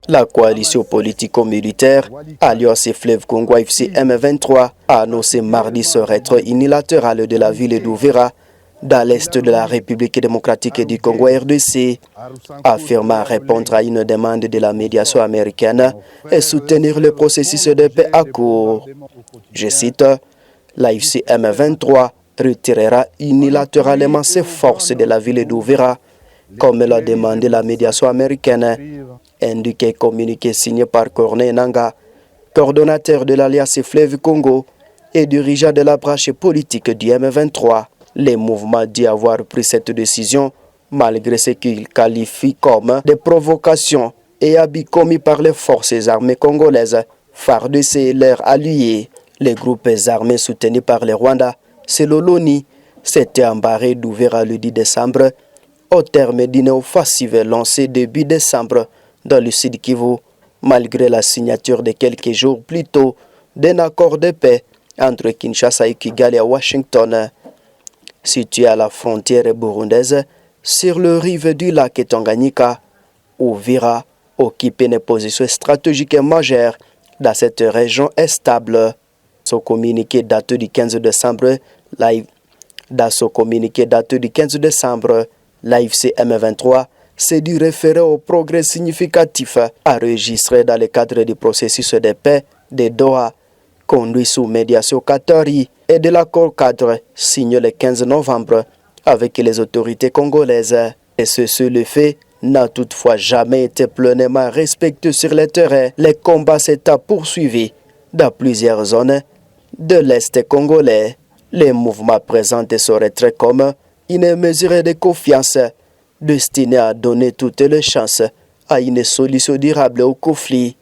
La coalition politico-militaire Alliance Fleuve Congo AFC M23 a annoncé mardi ce retrait unilatéral de la ville d'Uvira dans l'est de la République démocratique du Congo RDC, affirmant répondre à une demande de la médiation américaine et soutenir le processus de paix à court. Je cite, l'AFC M23 retirera unilatéralement ses forces de la ville d'Uvira, comme l'a demandé la médiation américaine, indiqué communiqué signé par Corneille Nangaa, coordonnateur de l'Alliance Fleuve Congo et dirigeant de la branche politique du M23. Les mouvements disent avoir pris cette décision malgré ce qu'ils qualifient comme des provocations et abus commis par les forces armées congolaises, FARDC et leurs alliés. Les groupes armés soutenus par le Rwanda, selon l'ONU, s'étaient embarrés d'Uvira le 10 décembre au terme d'une offensive lancée début décembre dans le Sud Kivu, malgré la signature de quelques jours plus tôt d'un accord de paix entre Kinshasa et Kigali à Washington. Situé à la frontière burundaise, sur le rive du lac Tanganyika, Uvira occupe une position stratégique majeure dans cette région stable. Son communiqué daté du 15 décembre, l'AFC M23 s'est dû référer au progrès significatif enregistré dans le cadre du processus de paix de Doha, conduit sous médiation qatari, et de l'accord cadre signé le 15 novembre avec les autorités congolaises. Et ce seul fait n'a toutefois jamais été pleinement respecté sur le terrain. Les combats s'étaient poursuivis dans plusieurs zones de l'Est congolais. Les mouvements présentent ce retrait comme une mesure de confiance destinée à donner toutes les chances à une solution durable au conflit.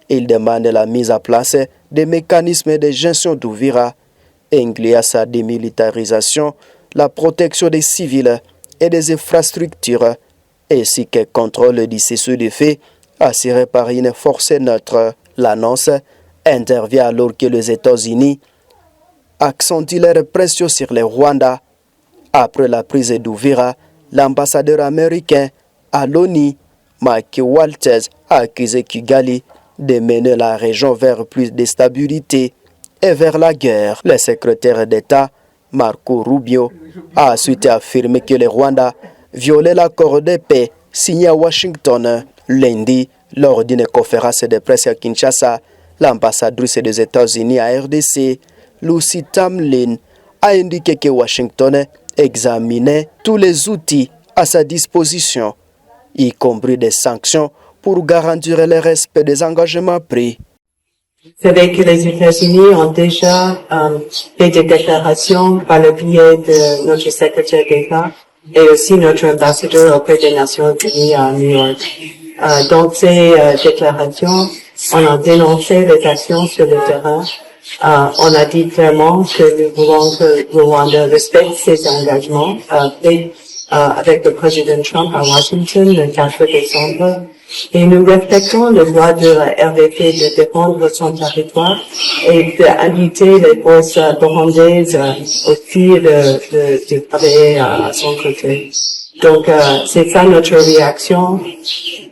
Ils demandent la mise en place des mécanismes de gestion d'Uvira, incluant sa démilitarisation, la protection des civils et des infrastructures, ainsi que contrôle du cessez-le-feu assuré par une force neutre. L'annonce intervient alors que les États-Unis accentuent leur pression sur le Rwanda. Après la prise d'Uvira, l'ambassadeur américain à l'ONU, Mike Walters, a accusé Kigali de mener la région vers plus de stabilité et vers la guerre. Le secrétaire d'État, Marco Rubio, a ensuite affirmé que le Rwanda violait l'accord de paix signé à Washington. Lundi, lors d'une conférence de presse à Kinshasa, l'ambassadrice des États-Unis à RDC, Lucy Tamlin, a indiqué que Washington examinait tous les outils à sa disposition, y compris des sanctions pour garantir le respect des engagements pris. Vous savez que les États-Unis ont déjà fait des déclarations par le biais de notre secrétaire d'État et aussi notre ambassadeur auprès des Nations Unies à New York. Dans ces déclarations, on a dénoncé les actions sur le terrain. On a dit clairement que nous voulons que le Rwanda respecte ses engagements pris avec le président Trump à Washington le 4 décembre. Et nous respectons le droit de la RDC de défendre son territoire et d'inviter les forces burundaises aussi de travailler à son côté. Donc, c'est ça notre réaction.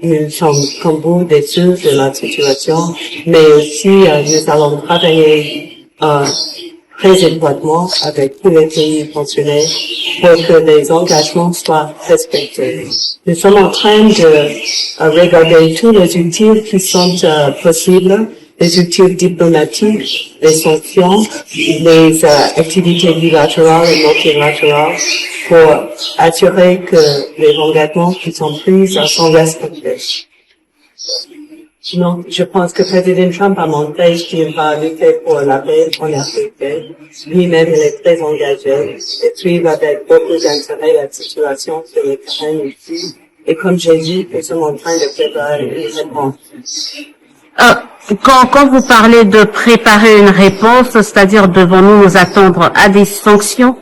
Nous sommes comme vous déçus de la situation, mais aussi nous allons travailler très étroitement avec tous les pays concernés pour que les engagements soient respectés. Nous sommes en train de regarder tous les outils qui sont possibles, les outils diplomatiques, les sanctions, les activités bilatérales et multilatérales pour assurer que les engagements qui sont pris sont respectés. Donc, je pense que le président Trump a montré qu'il va lutter pour la paix en Afrique. Lui-même, il est très engagé et suit avec beaucoup d'intérêt la situation sur le terrain ici. Et comme j'ai dit, nous sommes en train de préparer une réponse. Quand vous parlez de préparer une réponse, c'est-à-dire devons-nous nous attendre à des sanctions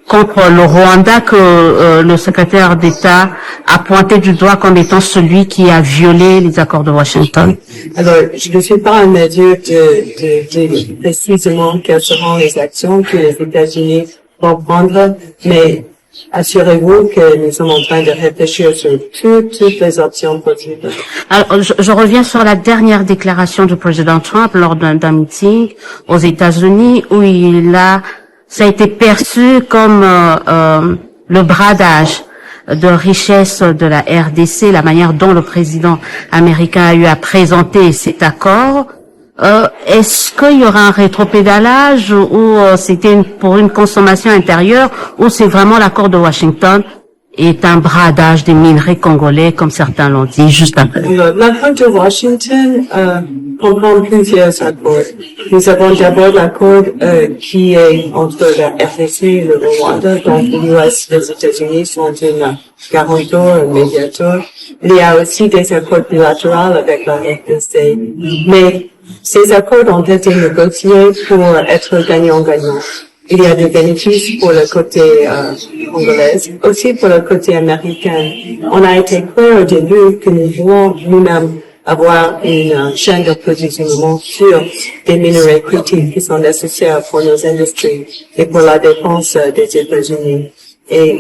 contre le Rwanda que le secrétaire d'État a pointé du doigt comme étant celui qui a violé les accords de Washington? Alors, je ne suis pas en mesure de précisément quelles seront les actions que les États-Unis vont prendre, mais Assurez-vous que nous sommes en train de réfléchir sur toutes les options possibles. Alors, je reviens sur la dernière déclaration du président Trump lors d'un meeting aux États-Unis où ça a été perçu comme le bradage de richesse de la RDC, la manière dont le président américain a eu à présenter cet accord. Est-ce qu'il y aura un rétropédalage ou c'était pour une consommation intérieure ou c'est vraiment l'accord de Washington est un bradage des minerais congolais comme certains l'ont dit juste après? L'accord de Washington comprend plusieurs accords. Nous avons d'abord l'accord qui est entre la RDC et le Rwanda, donc l'US et les États-Unis sont un garanteur, un médiateur. Il y a aussi des accords bilatéraux avec la RDC, mais ces accords ont été négociés pour être gagnant-gagnant. Il y a des bénéfices pour le côté congolais, aussi pour le côté américain. On a été clair au début que nous voulons nous-mêmes avoir une chaîne d'approvisionnement sur des minerais critiques qui sont nécessaires pour nos industries et pour la défense des États-Unis. Et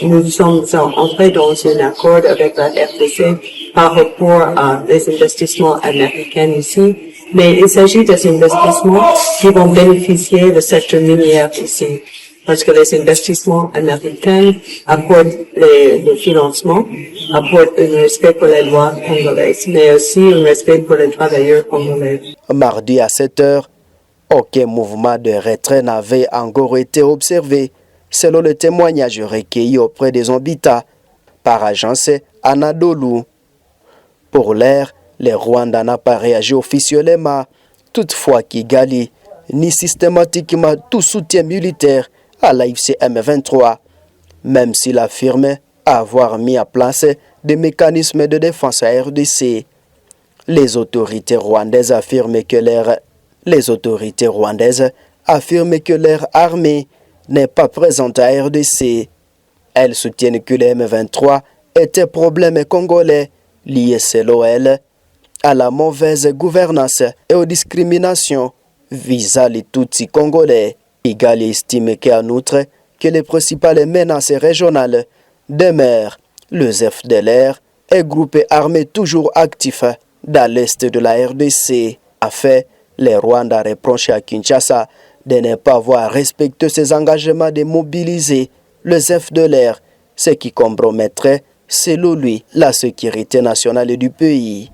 nous sommes entrés dans un accord avec la RDC par rapport à les investissements américains ici. Mais il s'agit des investissements qui vont bénéficier du secteur minier ici. Parce que les investissements américains apportent le financement, apportent un respect pour les lois congolaises, mais aussi un respect pour les travailleurs congolais. Mardi à 7h, aucun mouvement de retrait n'avait encore été observé, selon le témoignage recueilli auprès des habitats par agence Anadolu. Pour l'heure, le Rwanda n'a pas réagi officiellement, toutefois Kigali nie systématiquement tout soutien militaire à l'AFC M23, même s'il affirme avoir mis en place des mécanismes de défense à RDC. Les autorités rwandaises affirment que leur armée n'est pas présente à RDC. Elles soutiennent que le M23 est un problème congolais lié selon elles à la mauvaise gouvernance et aux discriminations visant les Tutsis congolais. Kigali estime qu'en outre que les principales menaces régionales demeurent le FDLR, un groupe armé toujours actif dans l'est de la RDC. En fait, les Rwandais reprochent à Kinshasa de ne pas avoir respecté ses engagements de mobiliser le FDLR, ce qui compromettrait, selon lui, la sécurité nationale du pays.